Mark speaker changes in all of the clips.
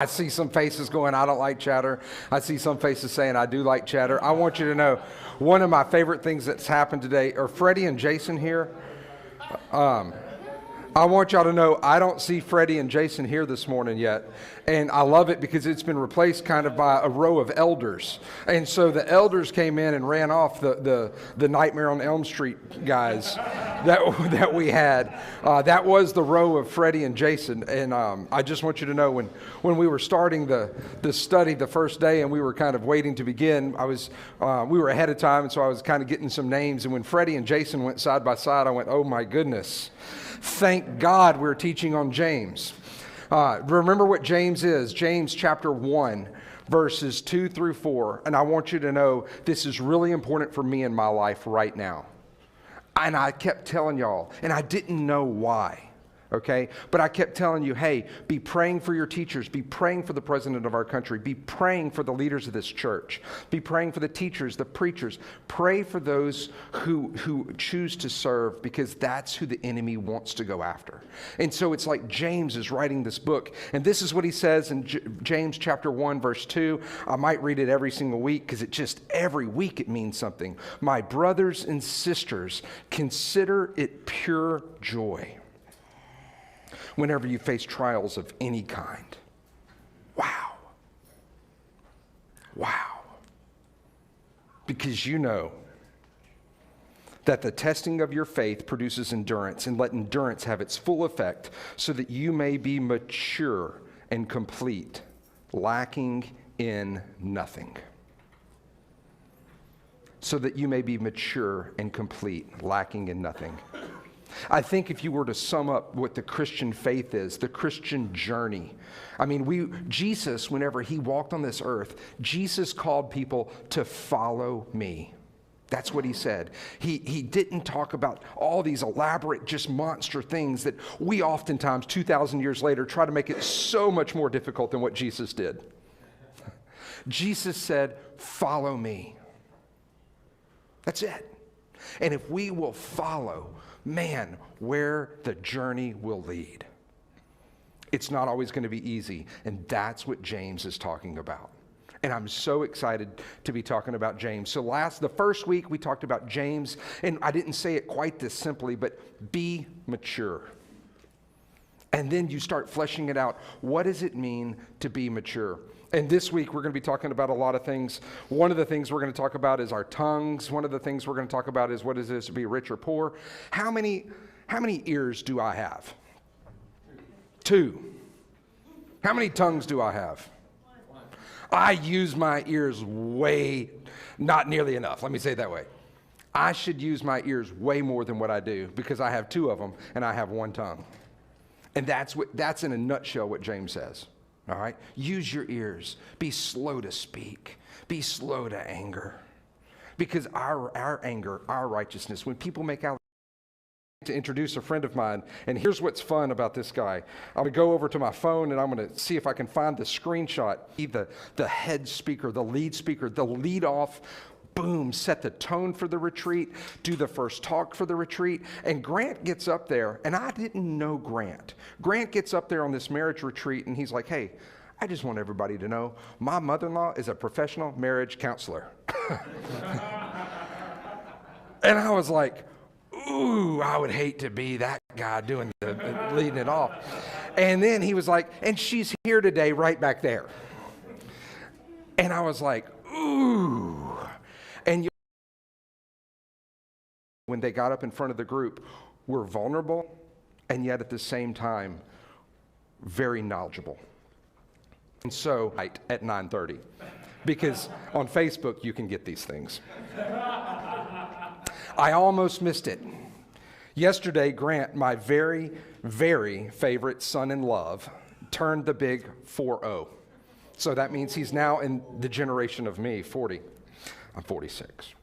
Speaker 1: I see some faces going, I don't like chatter. I see some faces saying, I do like chatter. I want you to know, one of my favorite things that's happened today, are Freddie and Jason here? I want y'all to know, I don't see Freddie and Jason here this morning yet. And I love it because it's been replaced kind of by a row of elders. And so the elders came in and ran off the Nightmare on Elm Street guys that we had. That was the row of Freddie and Jason. And I just want you to know, when we were starting the study the first day and we were kind of waiting to begin, we were ahead of time, and so I was kind of getting some names. And when Freddie and Jason went side by side, I went, oh my goodness. Thank God we're teaching on James. Remember what James is. James chapter 1, verses 2 through 4. And I want you to know this is really important for me in my life right now. And I kept telling y'all, and I didn't know why. Okay? But I kept telling you, hey, be praying for your teachers. Be praying for the president of our country. Be praying for the leaders of this church. Be praying for the teachers, the preachers. Pray for those who choose to serve, because that's who the enemy wants to go after. And so it's like James is writing this book. And this is what he says in James chapter 1, verse 2. I might read it every single week because every week it means something. My brothers and sisters, consider it pure joy whenever you face trials of any kind. Wow. Wow. Because you know that the testing of your faith produces endurance, and let endurance have its full effect, so that you may be mature and complete, lacking in nothing. So that you may be mature and complete, lacking in nothing. I think if you were to sum up what the Christian faith is, the Christian journey, I mean, Jesus, whenever he walked on this earth, Jesus called people to follow me. That's what he said. He didn't talk about all these elaborate, just monster things that we oftentimes, 2,000 years later, try to make it so much more difficult than what Jesus did. Jesus said, follow me. That's it. And if we will follow, man, where the journey will lead. It's not always going to be easy, and that's what James is talking about. And I'm so excited to be talking about James. So the first week we talked about James, and I didn't say it quite this simply, but be mature. And then you start fleshing it out. What does it mean to be mature? And this week, we're going to be talking about a lot of things. One of the things we're going to talk about is our tongues. One of the things we're going to talk about is what is it to be rich or poor. How many ears do I have? 2. How many tongues do I have? 1. I use my ears not nearly enough. Let me say it that way. I should use my ears way more than what I do, because I have 2 of them and I have 1 tongue. And that's in a nutshell what James says. All right? Use your ears. Be slow to speak. Be slow to anger. Because our anger, our righteousness, when people make out, to introduce a friend of mine, and here's what's fun about this guy. I'm going to go over to my phone and I'm going to see if I can find the screenshot. The head speaker, the lead off, boom, set the tone for the retreat, do the first talk for the retreat. And Grant gets up there, and I didn't know Grant. Grant gets up there on this marriage retreat, and he's like, hey, I just want everybody to know my mother-in-law is a professional marriage counselor. And I was like, ooh, I would hate to be that guy doing leading it off. And then he was like, and she's here today right back there. And I was like, ooh. And when they got up in front of the group, were vulnerable, and yet at the same time, very knowledgeable. And so, at 9:30, because on Facebook you can get these things. I almost missed it. Yesterday, Grant, my very, very favorite son in love, turned the big 4-0. So that means he's now in the generation of me, 40. I'm 46.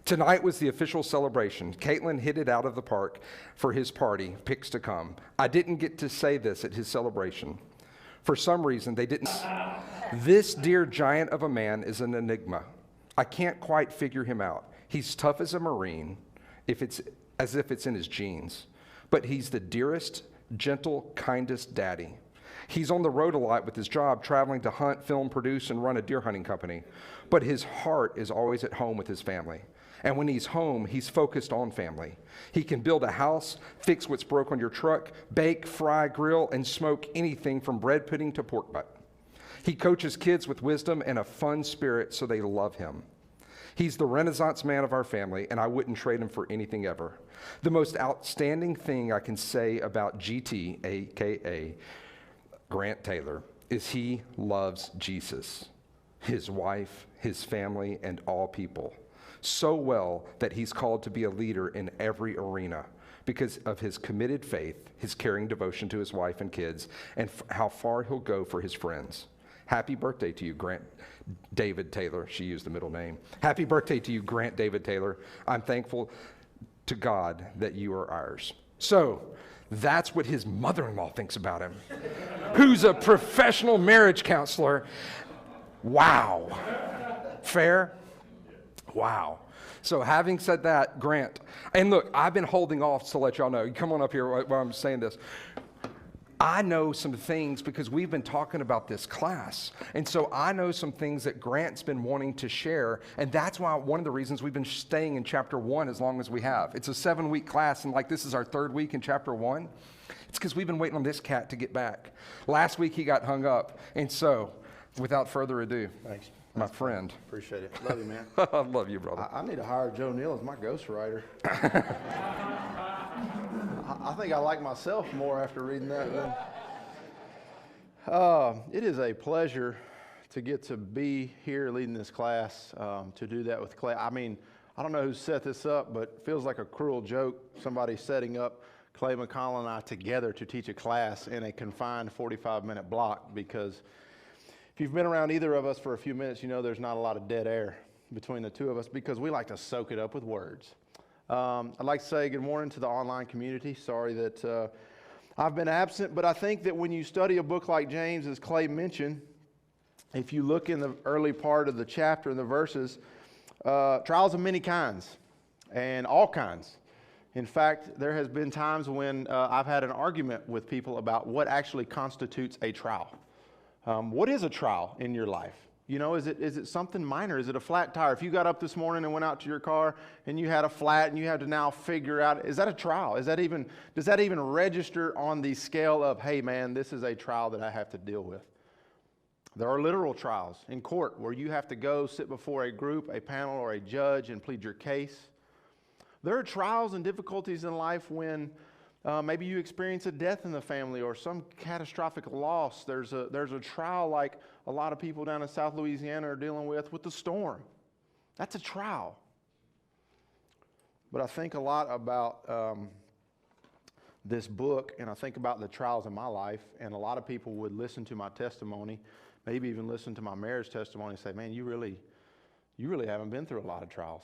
Speaker 1: Tonight was the official celebration. Caitlin hit it out of the park for his party, picks to come. I didn't get to say this at his celebration. For some reason, they didn't. This dear giant of a man is an enigma. I can't quite figure him out. He's tough as a Marine, as if it's in his genes. But he's the dearest, gentle, kindest daddy. He's on the road a lot with his job, traveling to hunt, film, produce, and run a deer hunting company. But his heart is always at home with his family. And when he's home, he's focused on family. He can build a house, fix what's broke on your truck, bake, fry, grill, and smoke anything from bread pudding to pork butt. He coaches kids with wisdom and a fun spirit so they love him. He's the Renaissance man of our family, and I wouldn't trade him for anything ever. The most outstanding thing I can say about GT, a.k.a. Grant Taylor, is he loves Jesus, his wife, his family, and all people so well that he's called to be a leader in every arena because of his committed faith, his caring devotion to his wife and kids, and how far he'll go for his friends. Happy birthday to you, Grant David Taylor. She used the middle name. Happy birthday to you, Grant David Taylor. I'm thankful to God that you are ours. So, that's what his mother-in-law thinks about him, who's a professional marriage counselor. Wow. Fair? Wow. So having said that, Grant, and look, I've been holding off to let y'all know. You come on up here while I'm saying this. I know some things because we've been talking about this class. And so I know some things that Grant's been wanting to share. And that's why one of the reasons we've been staying in chapter 1 as long as we have. It's a 7-week class, and like this is our 3rd week in chapter 1. It's because we've been waiting on this cat to get back. Last week he got hung up. And so, without further ado,
Speaker 2: thanks.
Speaker 1: My friend.
Speaker 2: Appreciate it. Love you, man.
Speaker 1: I love you, brother.
Speaker 2: I need to hire Joe Neal as my ghostwriter. I think I like myself more after reading that. It is a pleasure to get to be here leading this class, to do that with Clay. I mean, I don't know who set this up, but it feels like a cruel joke. Somebody setting up Clay McConnell and I together to teach a class in a confined 45-minute block, because if you've been around either of us for a few minutes, you know there's not a lot of dead air between the two of us because we like to soak it up with words. I'd like to say good morning to the online community. Sorry that I've been absent, but I think that when you study a book like James, as Clay mentioned, if you look in the early part of the chapter and the verses, trials of many kinds and all kinds. In fact, there has been times when I've had an argument with people about what actually constitutes a trial. What is a trial in your life? You know, is it something minor? Is it a flat tire? If you got up this morning and went out to your car and you had a flat and you had to now figure out, is that a trial? Does that even register on the scale of, hey man, this is a trial that I have to deal with? There are literal trials in court where you have to go sit before a group, a panel, or a judge and plead your case. There are trials and difficulties in life when maybe you experience a death in the family or some catastrophic loss. There's a trial like a lot of people down in South Louisiana are dealing with the storm. That's a trial. But I think a lot about this book, and I think about the trials in my life, and a lot of people would listen to my testimony, maybe even listen to my marriage testimony and say, man, you really haven't been through a lot of trials.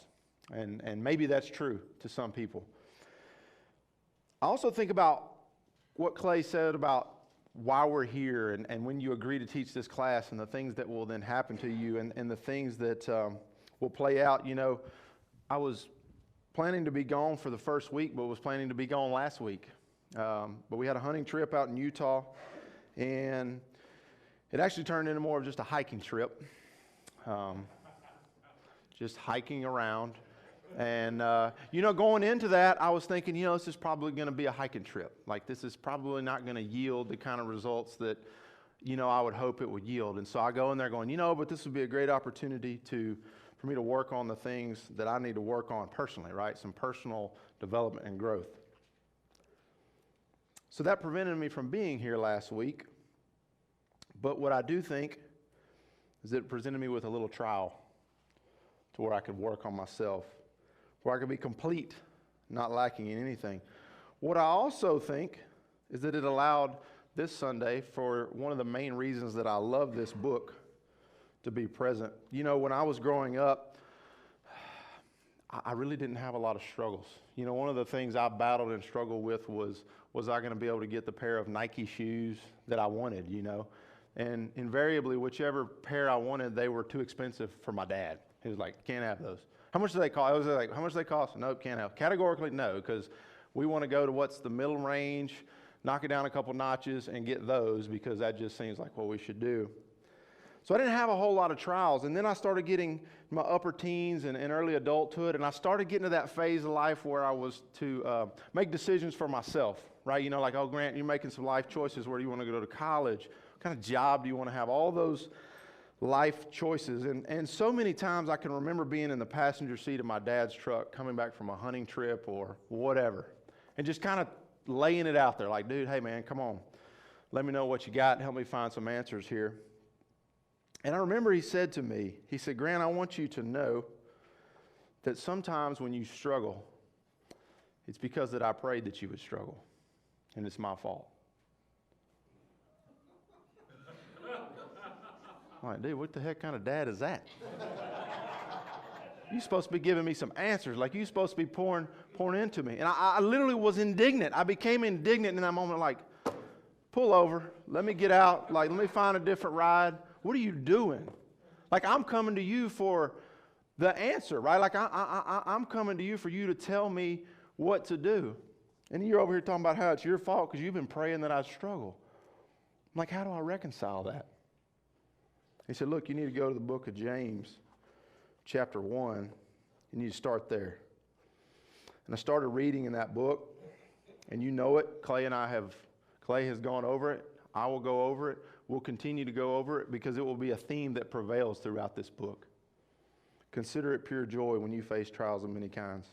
Speaker 2: And maybe that's true to some people. I also think about what Clay said about why we're here and when you agree to teach this class and the things that will then happen to you and the things that will play out. You know, I was planning to be gone for the first week, but was planning to be gone last week. But we had a hunting trip out in Utah, and it actually turned into more of just a hiking trip. Just hiking around. And, going into that, I was thinking, this is probably going to be a hiking trip. Like, this is probably not going to yield the kind of results that, I would hope it would yield. And so I go in there going, but this would be a great opportunity for me to work on the things that I need to work on personally, right? Some personal development and growth. So that prevented me from being here last week. But what I do think is that it presented me with a little trial to where I could work on myself, where I could be complete, not lacking in anything. What I also think is that it allowed this Sunday, for one of the main reasons that I love this book, to be present. When I was growing up, I really didn't have a lot of struggles. One of the things I battled and struggled with was I going to be able to get the pair of Nike shoes that I wanted, And invariably, whichever pair I wanted, they were too expensive for my dad. He was like, can't have those. How much do they cost? I was like, how much do they cost? Nope, can't have. Categorically, no, because we want to go to what's the middle range, knock it down a couple notches and get those because that just seems like what we should do. So I didn't have a whole lot of trials. And then I started getting my upper teens and early adulthood, and I started getting to that phase of life where I was to make decisions for myself, right? You know, like, oh, Grant, you're making some life choices. Where do you want to go to college? What kind of job do you want to have? All those life choices. And so many times I can remember being in the passenger seat of my dad's truck coming back from a hunting trip or whatever, and just kind of laying it out there like, dude, hey, man, come on. Let me know what you got and help me find some answers here. And I remember he said to me, he said, Grant, I want you to know that sometimes when you struggle, it's because that I prayed that you would struggle, and it's my fault. I'm like, dude, what the heck kind of dad is that? You're supposed to be giving me some answers, like you're supposed to be pouring into me. And I literally was indignant. I became indignant in that moment, like, pull over, let me get out, like, let me find a different ride. What are you doing? Like, I'm coming to you for the answer, right? Like, I'm coming to you for you to tell me what to do. And you're over here talking about how it's your fault because you've been praying that I struggle. I'm like, how do I reconcile that? He said, look, you need to go to the book of James, chapter 1. You need to start there. And I started reading in that book, and you know it. Clay has gone over it. I will go over it. We'll continue to go over it because it will be a theme that prevails throughout this book. Consider it pure joy when you face trials of many kinds,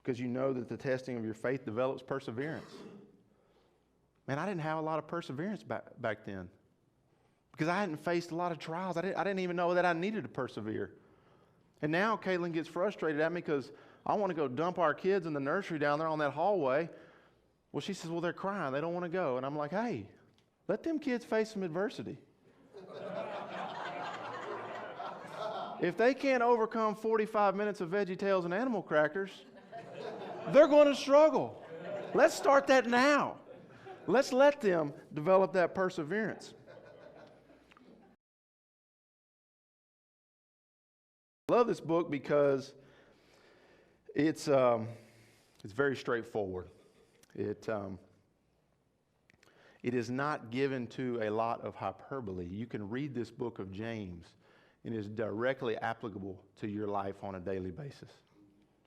Speaker 2: because you know that the testing of your faith develops perseverance. Man, I didn't have a lot of perseverance back then because I hadn't faced a lot of trials. I didn't even know that I needed to persevere. And now Caitlin gets frustrated at me because I want to go dump our kids in the nursery down there on that hallway. Well, she says, well, they're crying. They don't want to go. And I'm like, hey, let them kids face some adversity. If they can't overcome 45 minutes of VeggieTales and animal crackers, they're going to struggle. Let's start that now. Let's let them develop that perseverance. I love this book because it's very straightforward. It is not given to a lot of hyperbole. You can read this book of James, and it is directly applicable to your life on a daily basis.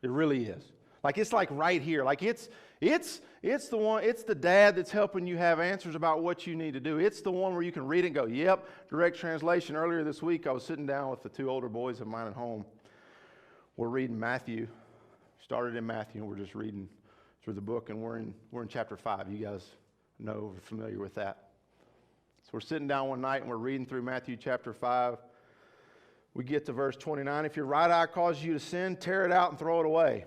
Speaker 2: It really is. Like, it's like right here. Like, it's the dad that's helping you have answers about what you need to do. It's the one where you can read it and go, yep, direct translation. Earlier this week, I was sitting down with the two older boys of mine at home. We're reading Matthew. Started in Matthew, and we're just reading through the book, and we're in chapter 5. You guys know, we're familiar with that. So we're sitting down one night, and we're reading through Matthew chapter 5. We get to verse 29. If your right eye causes you to sin, tear it out and throw it away.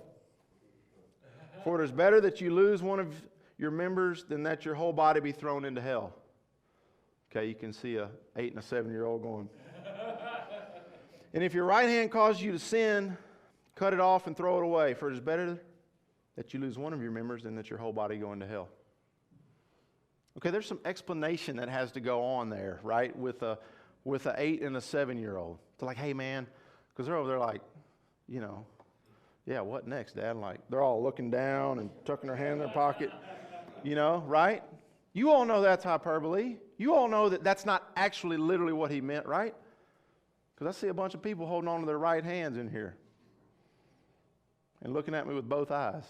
Speaker 2: For it is better that you lose one of your members than that your whole body be thrown into hell. Okay, you can see a 8 and a 7-year-old going. And if your right hand causes you to sin, cut it off and throw it away. For it is better that you lose one of your members than that your whole body go into hell. Okay, there's some explanation that has to go on there, right? With a 8 and a 7-year-old. They're like, hey man, because they're over there like, you know, yeah, what next, Dad? Like, they're all looking down and tucking their hand in their pocket, you know, right? You all know that's hyperbole. You all know that that's not actually literally what he meant, right? Because I see a bunch of people holding on to their right hands in here and looking at me with both eyes.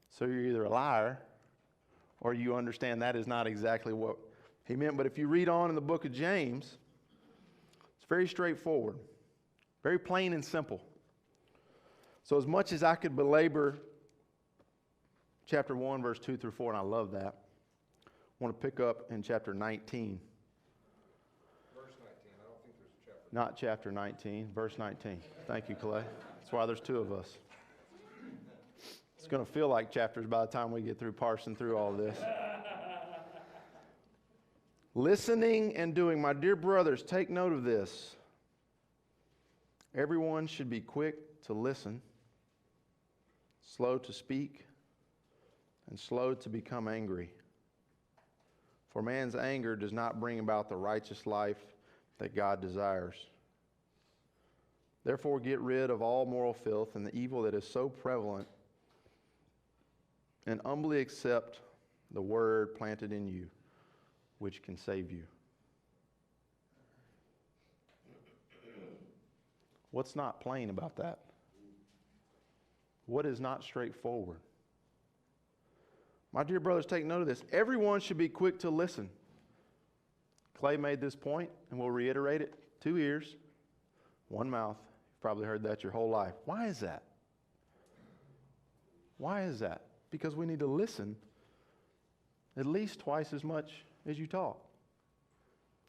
Speaker 2: So you're either a liar or you understand that is not exactly what he meant. But if you read on in the book of James, it's very straightforward, very plain and simple. So as much as I could belabor chapter 1, verse 2 through 4, and I love that, I want to pick up in chapter 19.
Speaker 1: Verse 19. I don't think there's a chapter.
Speaker 2: Not chapter 19, verse 19. Thank you, Clay. That's why there's two of us. It's going to feel like chapters by the time we get through parsing through all this. Listening and doing. My dear brothers, take note of this. Everyone should be quick to listen, slow to speak, and slow to become angry. For man's anger does not bring about the righteous life that God desires. Therefore, get rid of all moral filth and the evil that is so prevalent, and humbly accept the word planted in you, which can save you. What's not plain about that? What is not straightforward? My dear brothers, take note of this. Everyone should be quick to listen. Clay made this point, and we'll reiterate it. 2 ears, 1 mouth. You've probably heard that your whole life. Why is that? Why is that? Because we need to listen at least twice as much as you talk.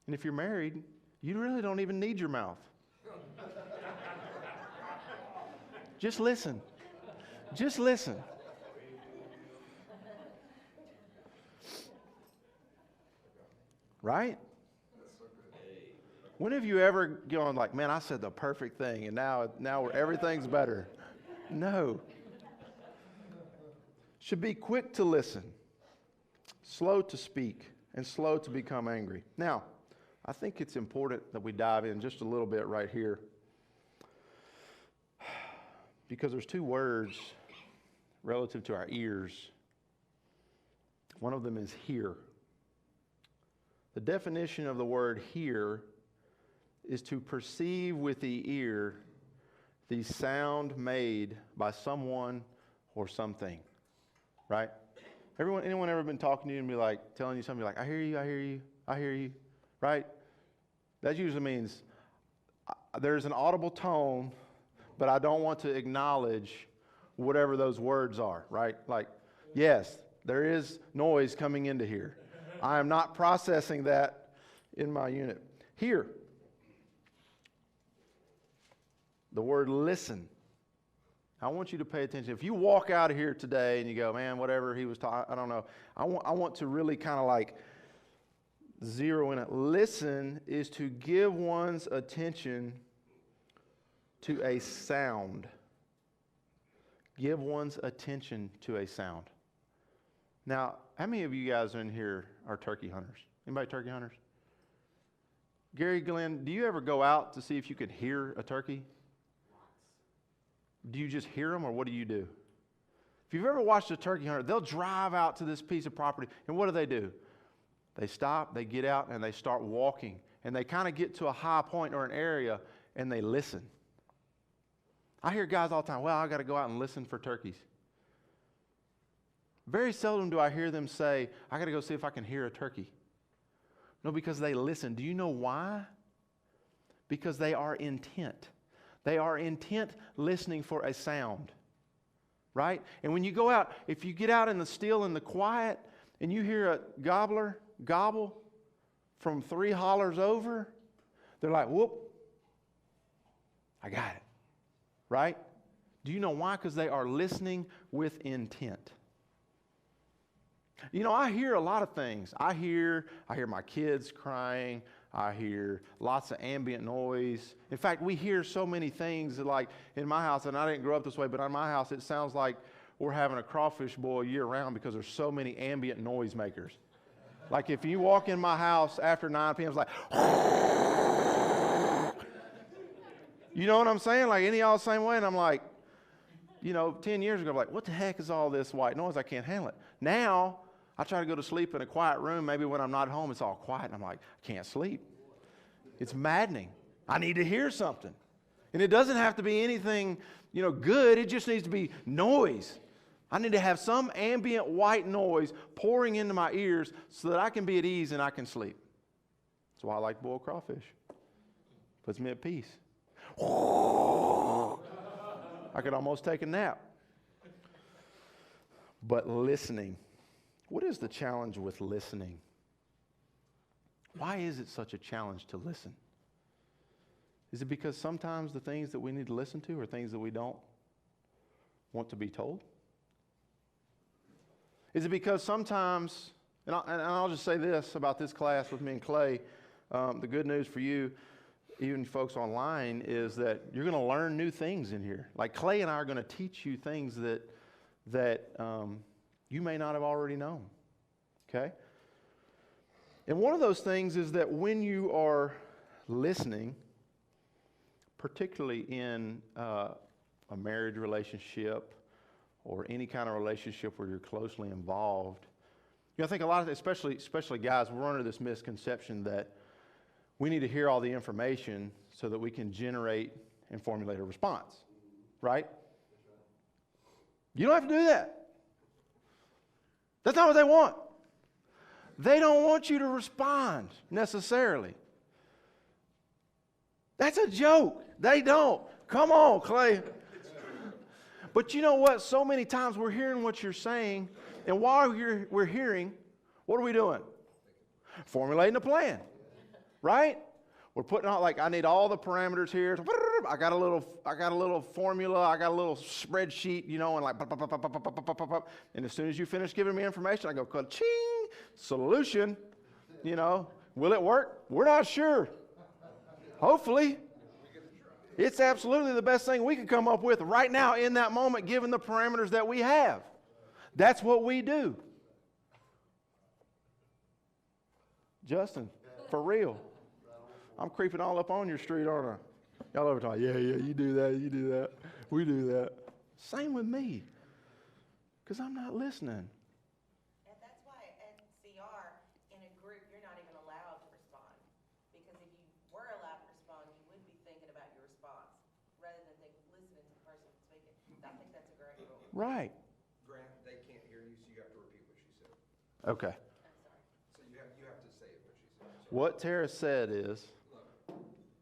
Speaker 2: And if you're married, you really don't even need your mouth. Just listen. Just listen. Right? When have you ever gone like, man, I said the perfect thing, and now everything's better? No. Should be quick to listen, slow to speak, and slow to become angry. Now, I think it's important that we dive in just a little bit right here, because there's 2 words relative to our ears. One of them is hear. The definition of the word hear is to perceive with the ear the sound made by someone or something. Right? Anyone ever been talking to you and be like, telling you something, like, I hear you, I hear you, I hear you, right? That usually means there's an audible tone, but I don't want to acknowledge whatever those words are, right? Like, yes, there is noise coming into here. I am not processing that in my unit. Here, the word listen. I want you to pay attention. If you walk out of here today and you go, man, whatever he was talking, I don't know. I want to really kind of like zero in it. Listen is to give one's attention to a sound. Give one's attention to a sound. Now, how many of you guys in here are turkey hunters? Anybody turkey hunters? Gary, Glenn, do you ever go out to see if you could hear a turkey? Do you just hear them, or what do you do? If you've ever watched a turkey hunter, they'll drive out to this piece of property, and what do? They stop, they get out, and they start walking, and they kind of get to a high point or an area, and they listen. I hear guys all the time, well, I got to go out and listen for turkeys. Very seldom do I hear them say, I got to go see if I can hear a turkey. No, because they listen. Do you know why? Because they are intent. They are intent listening for a sound, right? And when you go out, if you get out in the still and the quiet and you hear a gobbler gobble from 3 hollers over, they're like, whoop, I got it, right? Do you know why? Because they are listening with intent. You know, I hear a lot of things. I hear my kids crying. I hear lots of ambient noise. In fact, we hear so many things that, like in my house, and I didn't grow up this way, but in my house it sounds like we're having a crawfish boil year round because there's so many ambient noise makers. Like if you walk in my house after 9 p.m., it's like, you know what I'm saying? Like any of y'all the same way? And I'm like, 10 years ago, I'm like, what the heck is all this white noise? I can't handle it. Now, I try to go to sleep in a quiet room. Maybe when I'm not home, it's all quiet. And I'm like, I can't sleep. It's maddening. I need to hear something. And it doesn't have to be anything, good. It just needs to be noise. I need to have some ambient white noise pouring into my ears so that I can be at ease and I can sleep. That's why I like boiled crawfish. Puts me at peace. I could almost take a nap. But listening. What is the challenge with listening? Why is it such a challenge to listen? Is it because sometimes the things that we need to listen to are things that we don't want to be told? Is it because sometimes, and I'll just say this about this class with me and Clay, the good news for you, even folks online, is that you're going to learn new things in here. Like Clay and I are going to teach you things that you may not have already known, okay? And one of those things is that when you are listening, particularly in a marriage relationship or any kind of relationship where you're closely involved, I think a lot of, especially guys, we're under this misconception that we need to hear all the information so that we can generate and formulate a response, right? You don't have to do that. That's not what they want. They don't want you to respond necessarily. That's a joke. They don't. Come on, Clay. But you know what? So many times we're hearing what you're saying, and while we're hearing, what are we doing? Formulating a plan, right? We're putting out, like, I need all the parameters here. I got a little formula. I got a little spreadsheet, you know, and like, and as soon as you finish giving me information, I go, ka-ching, solution, you know. Will it work? We're not sure. Hopefully. It's absolutely the best thing we could come up with right now in that moment, given the parameters that we have. That's what we do. Justin, for real. I'm creeping all up on your street, aren't I? Y'all over talking, yeah, you do that, we do that. Same with me, because I'm not listening.
Speaker 3: And that's why at CR, in a group, you're not even allowed to respond. Because if you were allowed to respond, you would be thinking about your response, rather than listening to the person speaking. I think that's a great rule.
Speaker 2: Right.
Speaker 1: Grant, they can't hear you, so you have to repeat what she said.
Speaker 2: Okay.
Speaker 3: I'm sorry.
Speaker 1: So you have to say it what she said. So
Speaker 2: What Tara said is,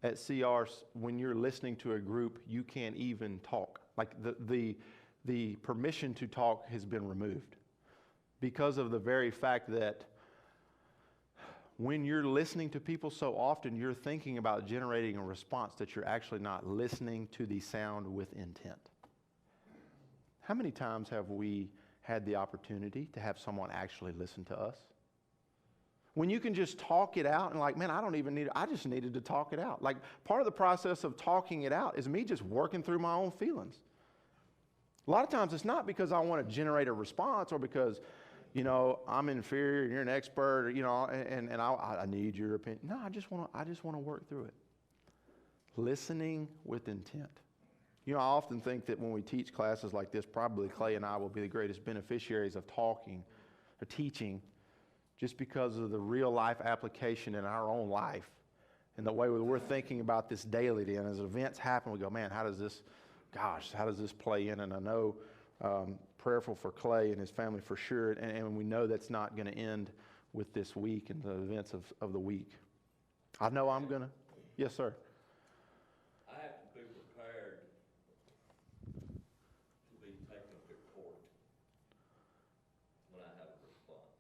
Speaker 2: at CR, when you're listening to a group, you can't even talk. Like the permission to talk has been removed because of the very fact that when you're listening to people so often, you're thinking about generating a response that you're actually not listening to the sound with intent. How many times have we had the opportunity to have someone actually listen to us? When you can just talk it out and like, man, I just needed to talk it out. Like, part of the process of talking it out is me just working through my own feelings. A lot of times it's not because I want to generate a response or because, you know, I'm inferior and you're an expert, or, you know, and I need your opinion. No, I just want to work through it. Listening with intent. You know, I often think that when we teach classes like this, probably Clay and I will be the greatest beneficiaries of talking or teaching, just because of the real life application in our own life and the way we're thinking about this daily. And as events happen, we go, man, how does this play in? And I know prayerful for Clay and his family for sure. And we know that's not going to end with this week and the events of the week. I know I'm going to. Yes, sir.
Speaker 4: I have to be prepared to be taken to court when I have a response.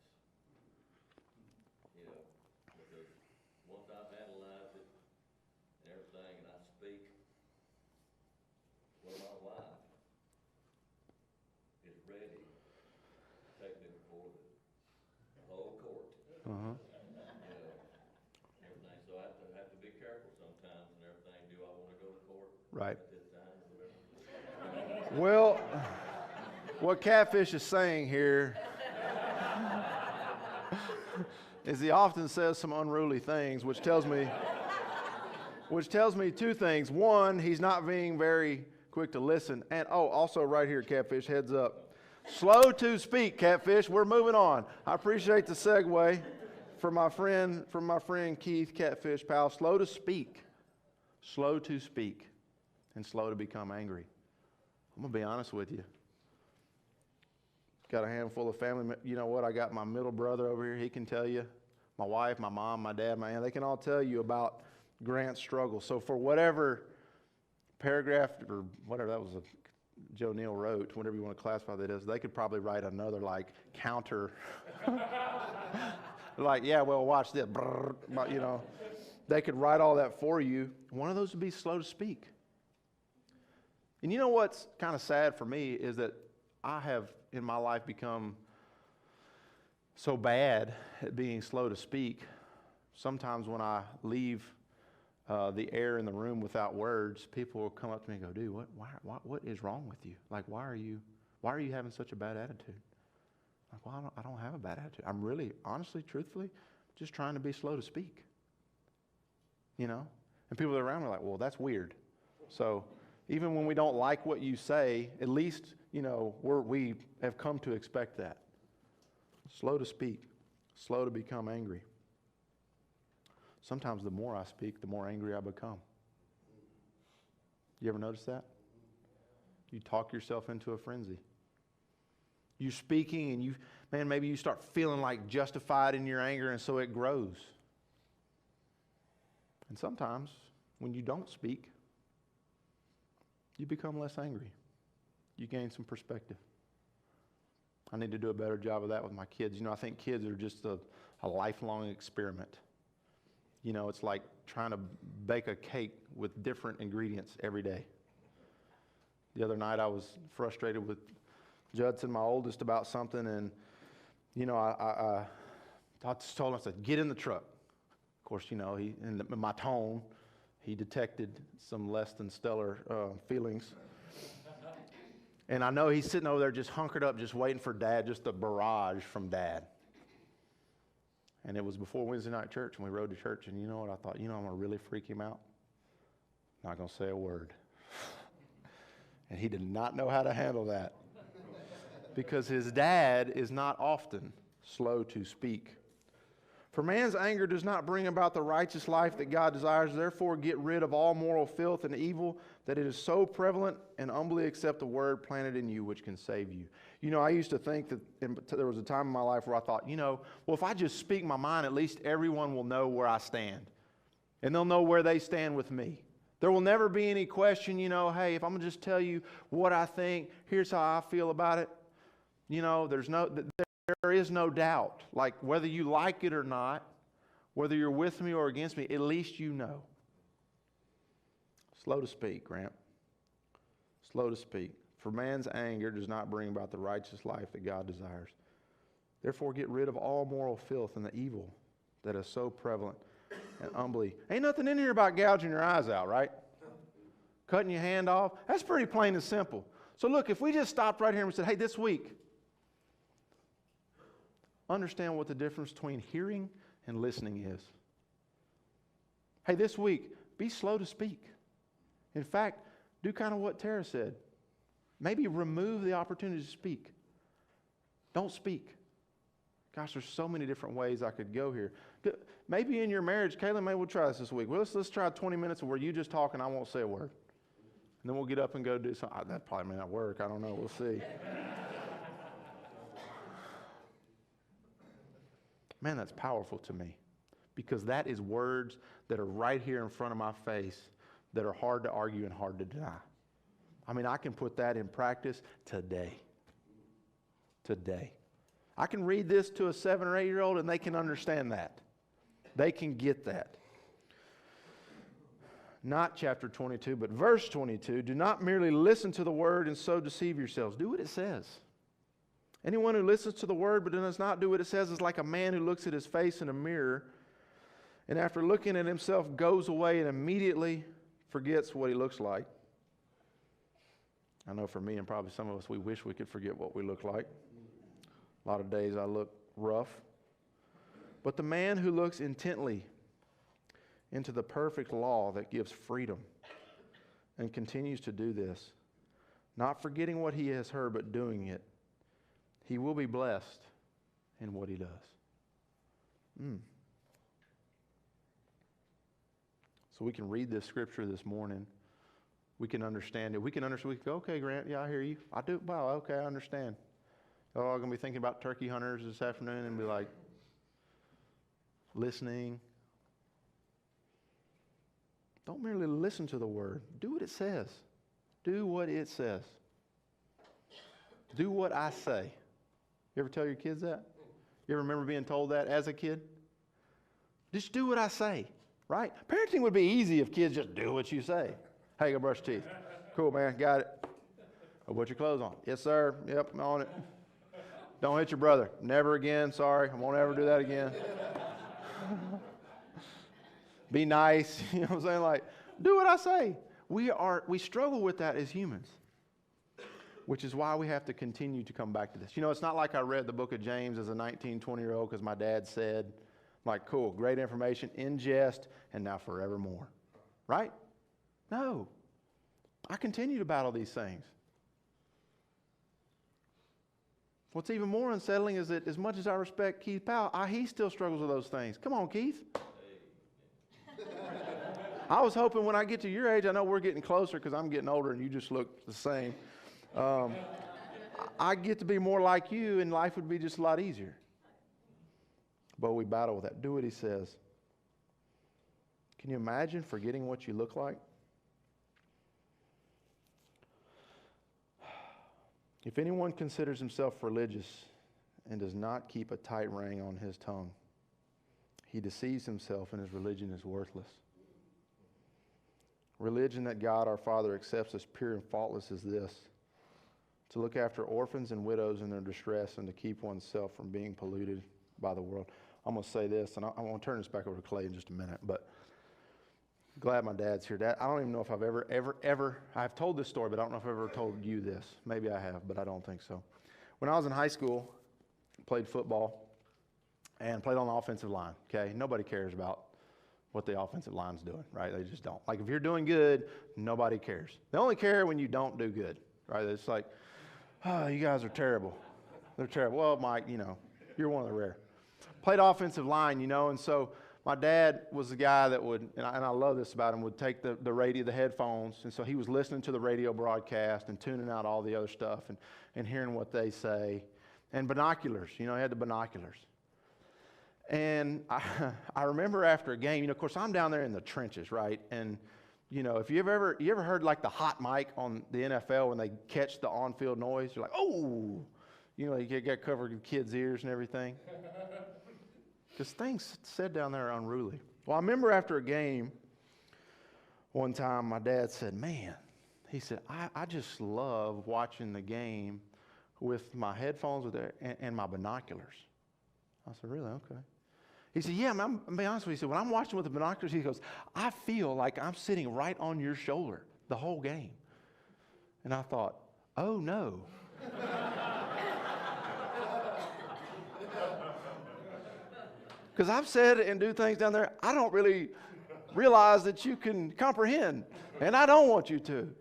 Speaker 4: You know, because once I've analyzed it and everything and I speak, well, my wife is ready to take me before the whole court.
Speaker 2: Uh-huh.
Speaker 4: Everything. So I have to be careful sometimes and everything. Do I want to go to court?
Speaker 2: Right.
Speaker 4: At this time or whatever?
Speaker 2: Well, what Catfish is saying here is he often says some unruly things, which tells me two things. One, he's not being very quick to listen. And also right here, Catfish, heads up. Slow to speak, Catfish. We're moving on. I appreciate the segue from my friend Keith, Catfish pal. Slow to speak, and slow to become angry. I'm gonna be honest with you. Got a handful of family. You know what? I got my middle brother over here. He can tell you. My wife, my mom, my dad, my aunt. They can all tell you about Grant's struggle. So for whatever paragraph or whatever that was Joe Neal wrote, whatever you want to classify that as, they could probably write another like counter. Like, yeah, well, watch this. You know, they could write all that for you. One of those would be slow to speak. And you know what's kind of sad for me is that I have in my life become so bad at being slow to speak. Sometimes when I leave the air in the room without words, people will come up to me and go, dude, what is wrong with you? Like, why are you having such a bad attitude? Like, well, I don't have a bad attitude. I'm really, honestly, truthfully, just trying to be slow to speak. You know? And people around me are like, well, that's weird. So even when we don't like what you say, at least, you know, we have come to expect that. Slow to speak, slow to become angry. Sometimes the more I speak, the more angry I become. You ever notice that? You talk yourself into a frenzy. You're speaking and maybe you start feeling like justified in your anger, and so it grows. And sometimes when you don't speak, you become less angry. You gain some perspective. I need to do a better job of that with my kids. I think kids are just a lifelong experiment. It's like trying to bake a cake with different ingredients every day. The other night I was frustrated with Judson, my oldest, about something, and I just told him, I said, get in the truck. Of course, in my tone, he detected some less than stellar feelings. And I know he's sitting over there just hunkered up, just waiting for Dad, just a barrage from Dad. And it was before Wednesday night church, and we rode to church, and you know what? I thought, I'm going to really freak him out. Not going to say a word. And he did not know how to handle that. Because his dad is not often slow to speak. For man's anger does not bring about the righteous life that God desires. Therefore, get rid of all moral filth and evil, that it is so prevalent, and humbly accept the word planted in you, which can save you. I used to think that there was a time in my life where I thought, well, if I just speak my mind, at least everyone will know where I stand. And they'll know where they stand with me. There will never be any question, hey, if I'm going to just tell you what I think, here's how I feel about it. There is no doubt. Like, whether you like it or not, whether you're with me or against me, at least you know. Slow to speak, Grant. Slow to speak. For man's anger does not bring about the righteous life that God desires. Therefore, get rid of all moral filth and the evil that is so prevalent, and humbly. Ain't nothing in here about gouging your eyes out, right? Cutting your hand off. That's pretty plain and simple. So look, if we just stopped right here and said, hey, this week, understand what the difference between hearing and listening is. Hey, this week, be slow to speak. In fact, do kind of what Tara said. Maybe remove the opportunity to speak. Don't speak. Gosh, there's so many different ways I could go here. Maybe in your marriage, Kayla, maybe we'll try this week. Well, let's try 20 minutes where you just talk and I won't say a word. And then we'll get up and go do something. That probably may not work. I don't know. We'll see. Man, that's powerful to me, because that is words that are right here in front of my face that are hard to argue and hard to deny. I mean, I can put that in practice today. Today. I can read this to a 7 or 8-year-old and they can understand that. They can get that. Not chapter 22, but verse 22. Do not merely listen to the word and so deceive yourselves. Do what it says. Anyone who listens to the word but does not do what it says is like a man who looks at his face in a mirror and after looking at himself goes away and immediately forgets what he looks like. I know for me and probably some of us, we wish we could forget what we look like. A lot of days I look rough. But the man who looks intently into the perfect law that gives freedom and continues to do this, not forgetting what he has heard but doing it, he will be blessed in what he does. So we can read this scripture this morning. We can understand it. We can go, okay, Grant, yeah, I hear you. I do. Wow, okay, I understand. Oh, I'm going to be thinking about turkey hunters this afternoon and be like, listening. Don't merely listen to the word. Do what it says. Do what it says. Do what I say. You ever tell your kids that? You ever remember being told that as a kid? Just do what I say, right? Parenting would be easy if kids just do what you say. Hey, go brush your teeth. Cool, man, got it. Oh, put your clothes on. Yes, sir. Yep, I'm on it. Don't hit your brother. Never again. Sorry, I won't ever do that again. Be nice. You know what I'm saying? Like, do what I say. We struggle with that as humans, which is why we have to continue to come back to this. You know, it's not like I read the book of James as a 19, 20-year-old because my dad said, like, cool, great information, ingest, and now forevermore. Right? No. I continue to battle these things. What's even more unsettling is that as much as I respect Keith Powell, he still struggles with those things. Come on, Keith. I was hoping when I get to your age, I know we're getting closer because I'm getting older and you just look the same. I get to be more like you and life would be just a lot easier. But we battle with that. Do what he says. Can you imagine forgetting what you look like? If anyone considers himself religious and does not keep a tight rein on his tongue, he deceives himself and his religion is worthless. Religion that God our Father accepts as pure and faultless is this: to look after orphans and widows in their distress and to keep oneself from being polluted by the world. I'm going to say this, and I want to turn this back over to Clay in just a minute, but glad my dad's here. Dad, I don't even know if I've ever, I've told this story, but I don't know if I've ever told you this. Maybe I have, but I don't think so. When I was in high school, played football and played on the offensive line, okay? Nobody cares about what the offensive line's doing, right? They just don't. Like if you're doing good, nobody cares. They only care when you don't do good, right? It's like, oh, you guys are terrible. They're terrible. Well, Mike, you're one of the rare. Played offensive line, and so my dad was the guy that would, and I love this about him, would take the radio, the headphones, and so he was listening to the radio broadcast and tuning out all the other stuff and hearing what they say. And binoculars, he had the binoculars. And I remember after a game, of course, I'm down there in the trenches, right? And, if you ever heard like the hot mic on the NFL when they catch the on-field noise, you're like, oh, you get covered in kids' ears and everything. Because things said down there are unruly. Well, I remember after a game, one time my dad said, man, he said, I just love watching the game with my headphones and my binoculars. I said, really? Okay. He said, yeah, I'm be honest with you. He said, when I'm watching with the binoculars, he goes, I feel like I'm sitting right on your shoulder the whole game. And I thought, oh, no. Because I've said and do things down there I don't really realize that you can comprehend, and I don't want you to.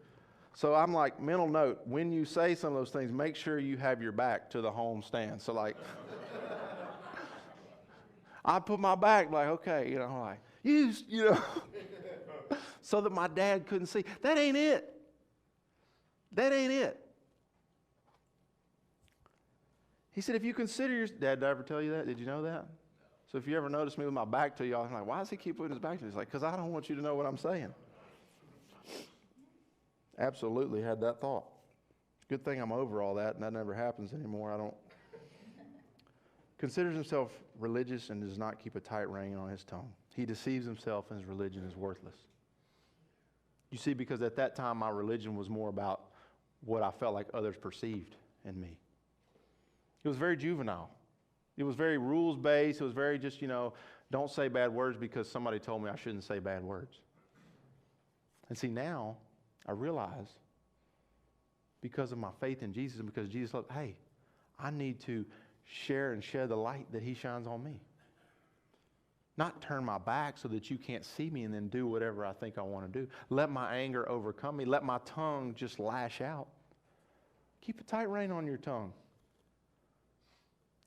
Speaker 2: So I'm like, mental note, when you say some of those things, make sure you have your back to the home stand. So like, I put my back like, okay, like, so that my dad couldn't see. That ain't it. That ain't it. He said, if you consider your, Dad, did I ever tell you that? Did you know that? So if you ever notice me with my back to you, I'm like, why does he keep putting his back to me? He's like, because I don't want you to know what I'm saying. Absolutely had that thought. Good thing I'm over all that, and that never happens anymore. Considers himself religious and does not keep a tight rein on his tongue. He deceives himself and his religion is worthless. You see, because at that time my religion was more about what I felt like others perceived in me. It was very juvenile. It was very rules-based. It was very just, don't say bad words because somebody told me I shouldn't say bad words. And see, now I realize because of my faith in Jesus and because Jesus loved, hey, I need to share and share the light that he shines on me. Not turn my back so that you can't see me and then do whatever I think I want to do. Let my anger overcome me. Let my tongue just lash out. Keep a tight rein on your tongue.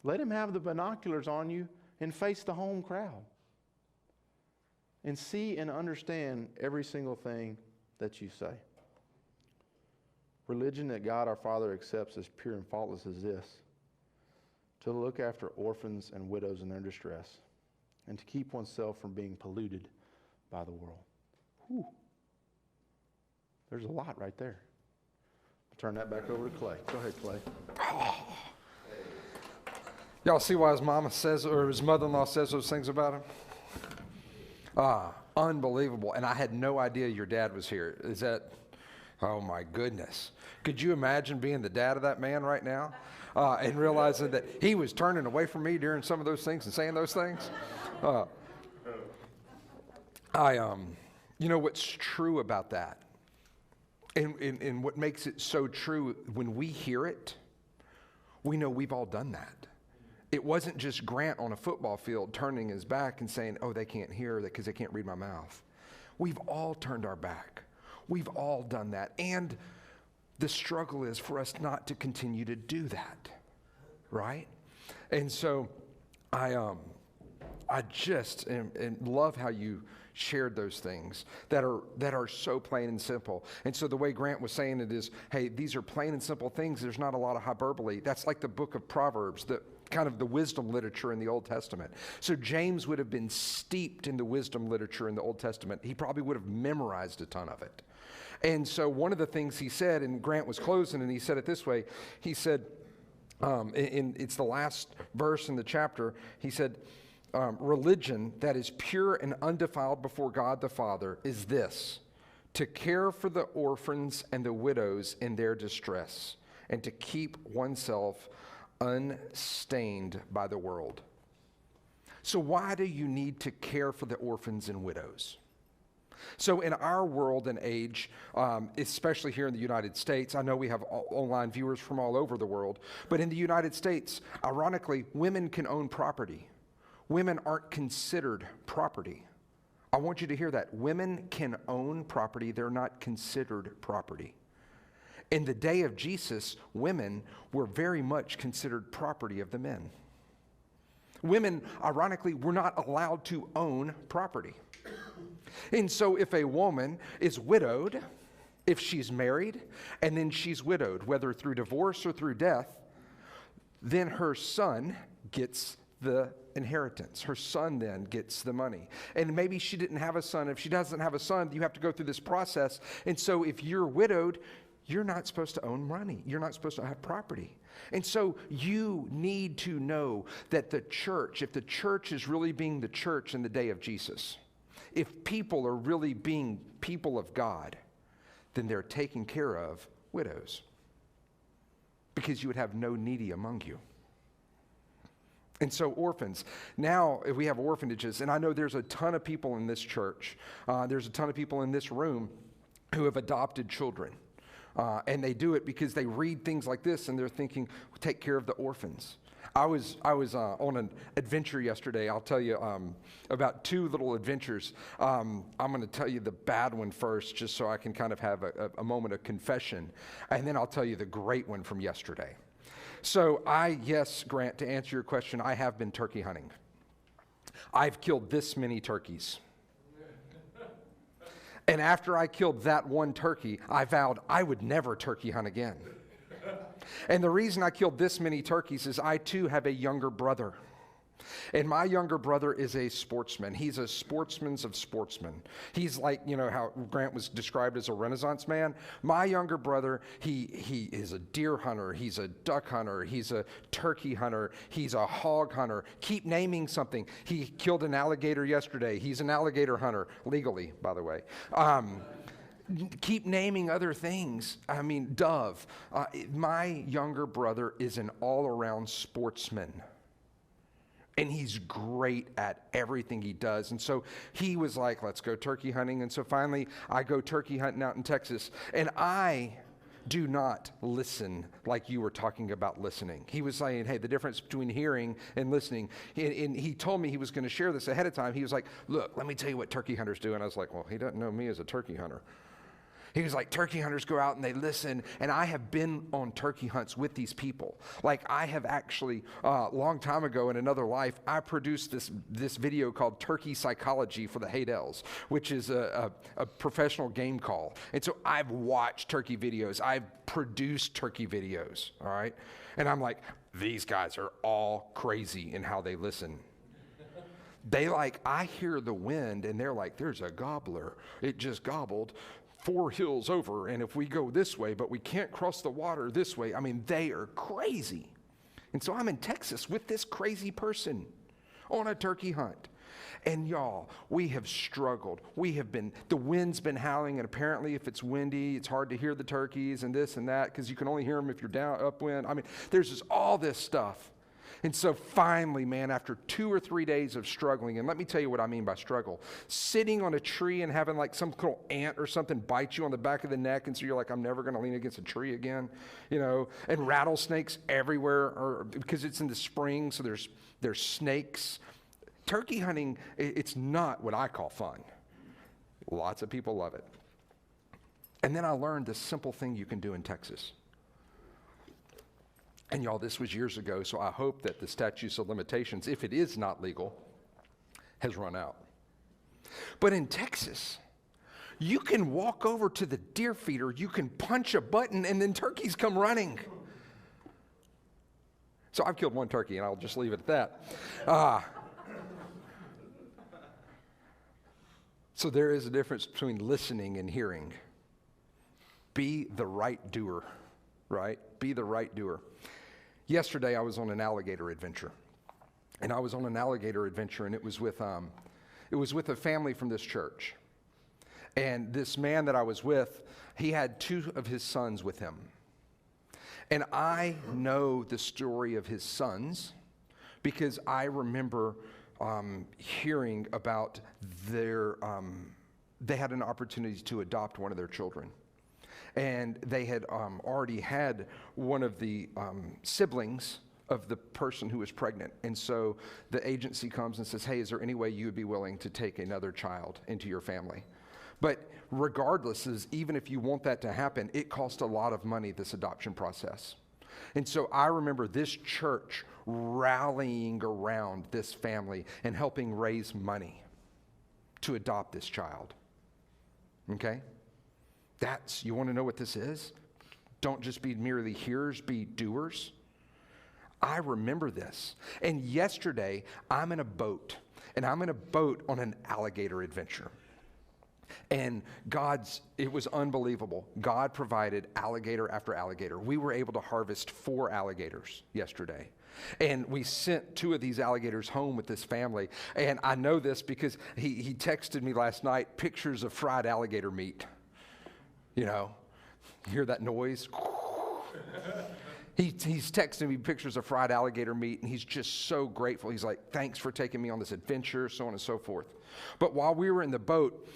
Speaker 2: Let him have the binoculars on you and face the home crowd. And see and understand every single thing that you say. Religion that God our Father accepts as pure and faultless is this: to look after orphans and widows in their distress, and to keep oneself from being polluted by the world. Whew. There's a lot right there. I'll turn that back over to Clay. Go ahead, Clay.
Speaker 1: Y'all see why his mama says, or his mother-in-law says those things about him? Unbelievable. And I had no idea your dad was here. Is that, oh my goodness. Could you imagine being the dad of that man right now? And realizing that he was turning away from me during some of those things and saying those things? What's true about that, and what makes it so true, when we hear it, we know we've all done that. It wasn't just Grant on a football field turning his back and saying, oh, they can't hear because they can't read my mouth. We've all turned our back. We've all done that. And the struggle is for us not to continue to do that. right? And so I just and love how you shared those things that are so plain and simple. And so the way Grant was saying it is, hey, these are plain and simple things. There's not a lot of hyperbole. That's like the book of Proverbs, the kind of the wisdom literature in the Old Testament. So James would have been steeped in the wisdom literature in the Old Testament. He probably would have memorized a ton of it. And so one of the things he said, and Grant was closing, and he said it this way. He said, it's the last verse in the chapter, he said, religion that is pure and undefiled before God the Father is this: to care for the orphans and the widows in their distress, and to keep oneself unstained by the world. So why do you need to care for the orphans and widows? So in our world and age, especially here in the United States, I know we have online viewers from all over the world, but in the United States, ironically, women can own property. Women aren't considered property. I want you to hear that. Women can own property. They're not considered property. In the day of Jesus, women were very much considered property of the men. Women, ironically, were not allowed to own property. And so if a woman is widowed, if she's married, and then she's widowed, whether through divorce or through death, then her son gets the inheritance. Her son then gets the money. And maybe she didn't have a son. If she doesn't have a son, you have to go through this process. And so if you're widowed, you're not supposed to own money. You're not supposed to have property. And so you need to know that the church, if the church is really being the church in the day of Jesus, if people are really being people of God, then they're taking care of widows, because you would have no needy among you. And so orphans, now we have orphanages, and I know there's a ton of people in this church, there's a ton of people in this room who have adopted children. And they do it because they read things like this and they're thinking, take care of the orphans. I was on an adventure yesterday. I'll tell you about two little adventures. I'm going to tell you the bad one first, just so I can kind of have a moment of confession. And then I'll tell you the great one from yesterday. So yes, Grant, to answer your question, I have been turkey hunting. I've killed this many turkeys. And after I killed that one turkey, I vowed I would never turkey hunt again. And the reason I killed this many turkeys is I too have a younger brother. And my younger brother is a sportsman. He's a sportsman's of sportsmen. He's like, you know, how Grant was described as a Renaissance man. My younger brother, he is a deer hunter. He's a duck hunter. He's a turkey hunter. He's a hog hunter. Keep naming something. He killed an alligator yesterday. He's an alligator hunter, legally, by the way. Keep naming other things. I mean, dove. My younger brother is an all-around sportsman. And he's great at everything he does. And so he was like, let's go turkey hunting. And so finally, I go turkey hunting out in Texas. And I do not listen like you were talking about listening. He was saying, hey, the difference between hearing and listening. And he told me he was going to share this ahead of time. He was like, look, let me tell you what turkey hunters do. And I was like, well, he doesn't know me as a turkey hunter. He was like, turkey hunters go out and they listen, and I have been on turkey hunts with these people. Like, I have actually, a long time ago in another life, I produced this video called Turkey Psychology for the Haydels, which is a professional game call. And so I've watched turkey videos. I've produced turkey videos, all right? And I'm like, these guys are all crazy in how they listen. I hear the wind, and they're like, there's a gobbler. It just gobbled 4 hills over, and if we go this way, but we can't cross the water this way. I mean, they are crazy. And so I'm in Texas with this crazy person on a turkey hunt. And y'all, we have struggled. The wind's been howling, and apparently if it's windy, it's hard to hear the turkeys and this and that, because you can only hear them if you're down upwind. I mean, there's just all this stuff. And so finally, man, after 2 or 3 days of struggling, and let me tell you what I mean by struggle, sitting on a tree and having like some little ant or something bite you on the back of the neck, and so you're like, I'm never going to lean against a tree again, you know, and rattlesnakes everywhere, because it's in the spring, so there's snakes. Turkey hunting, it's not what I call fun. Lots of people love it. And then I learned this simple thing you can do in Texas. And y'all, this was years ago, so I hope that the statutes of limitations, if it is not legal, has run out. But in Texas, you can walk over to the deer feeder, you can punch a button, and then turkeys come running. So I've killed one turkey, and I'll just leave it at that. So there is a difference between listening and hearing. Be the right doer, right? Be the right doer. Yesterday, I was on an alligator adventure. And I was on an alligator adventure, and it was with a family from this church. And this man that I was with, he had 2 of his sons with him. And I know the story of his sons because I remember hearing about they had an opportunity to adopt one of their children. And they had already had one of the siblings of the person who was pregnant. And so the agency comes and says, hey, is there any way you would be willing to take another child into your family? But regardless, even if you want that to happen, it costs a lot of money, this adoption process. And so I remember this church rallying around this family and helping raise money to adopt this child. Okay? You want to know what this is? Don't just be merely hearers, be doers. I remember this. And yesterday, I'm in a boat, and I'm in a boat on an alligator adventure. And it was unbelievable. God provided alligator after alligator. We were able to harvest 4 alligators yesterday. And we sent 2 of these alligators home with this family. And I know this because he texted me last night pictures of fried alligator meat. You know, you hear that noise? He's texting me pictures of fried alligator meat, and he's just so grateful. He's like, thanks for taking me on this adventure, so on and so forth. But while we were in the boat,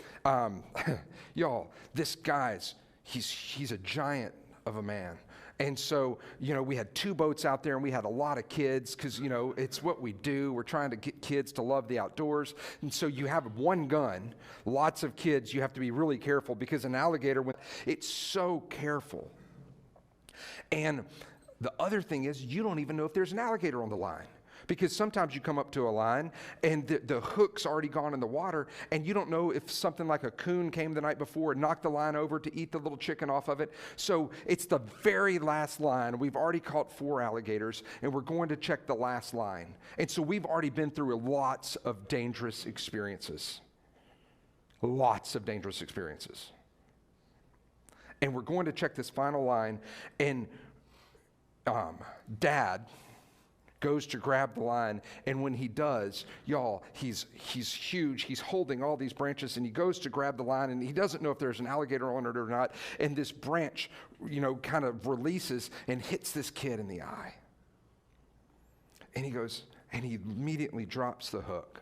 Speaker 1: y'all, this guy's, he's a giant of a man. And so, we had 2 boats out there, and we had a lot of kids because, it's what we do. We're trying to get kids to love the outdoors. And so you have one gun, lots of kids. You have to be really careful because an alligator, it's so careful. And the other thing is you don't even know if there's an alligator on the line. Because sometimes you come up to a line and the hook's already gone in the water, and you don't know if something like a coon came the night before and knocked the line over to eat the little chicken off of it. So it's the very last line. We've already caught 4 alligators, and we're going to check the last line. And so we've already been through lots of dangerous experiences. Lots of dangerous experiences. And we're going to check this final line, and Dad goes to grab the line, and when he does, y'all, he's huge. He's holding all these branches, and he goes to grab the line, and he doesn't know if there's an alligator on it or not, and this branch, kind of releases and hits this kid in the eye. And he goes, and he immediately drops the hook.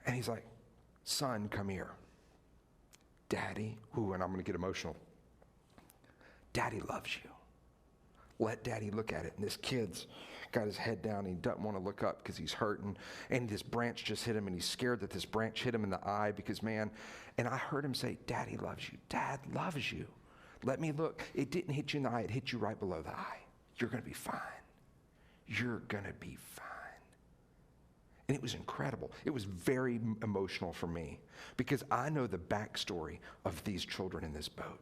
Speaker 1: And he's like, son, come here. Daddy, and I'm going to get emotional. Daddy loves you. Let Daddy look at it. And this kid's got his head down, and he doesn't want to look up because he's hurting. And this branch just hit him, and he's scared that this branch hit him in the eye because, man, and I heard him say, Daddy loves you. Dad loves you. Let me look. It didn't hit you in the eye. It hit you right below the eye. You're going to be fine. You're going to be fine. And it was incredible. It was very emotional for me because I know the backstory of these children in this boat.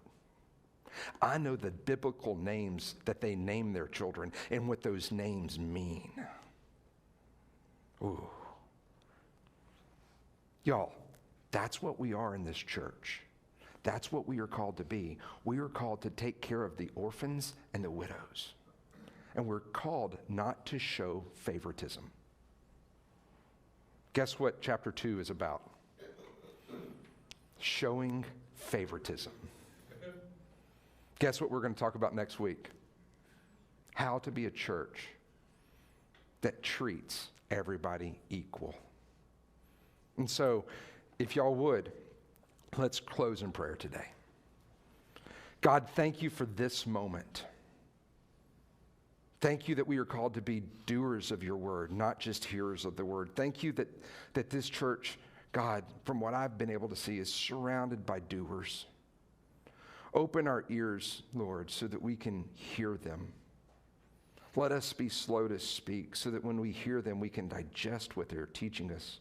Speaker 1: I know the biblical names that they name their children and what those names mean. Ooh. Y'all, that's what we are in this church. That's what we are called to be. We are called to take care of the orphans and the widows. And we're called not to show favoritism. Guess what chapter 2 is about? Showing favoritism. Guess what we're going to talk about next week? How to be a church that treats everybody equal. And so, if y'all would, let's close in prayer today. God, thank you for this moment. Thank you that we are called to be doers of your word, not just hearers of the word. Thank you that this church, God, from what I've been able to see, is surrounded by doers. Open our ears, Lord, so that we can hear them. Let us be slow to speak so that when we hear them, we can digest what they're teaching us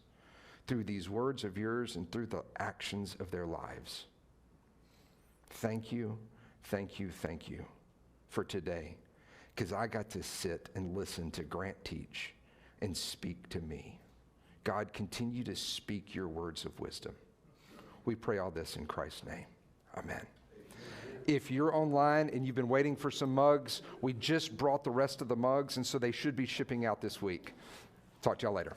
Speaker 1: through these words of yours and through the actions of their lives. Thank you, thank you, thank you for today, because I got to sit and listen to Grant teach and speak to me. God, continue to speak your words of wisdom. We pray all this in Christ's name. Amen. If you're online and you've been waiting for some mugs, we just brought the rest of the mugs, and so they should be shipping out this week. Talk to y'all later.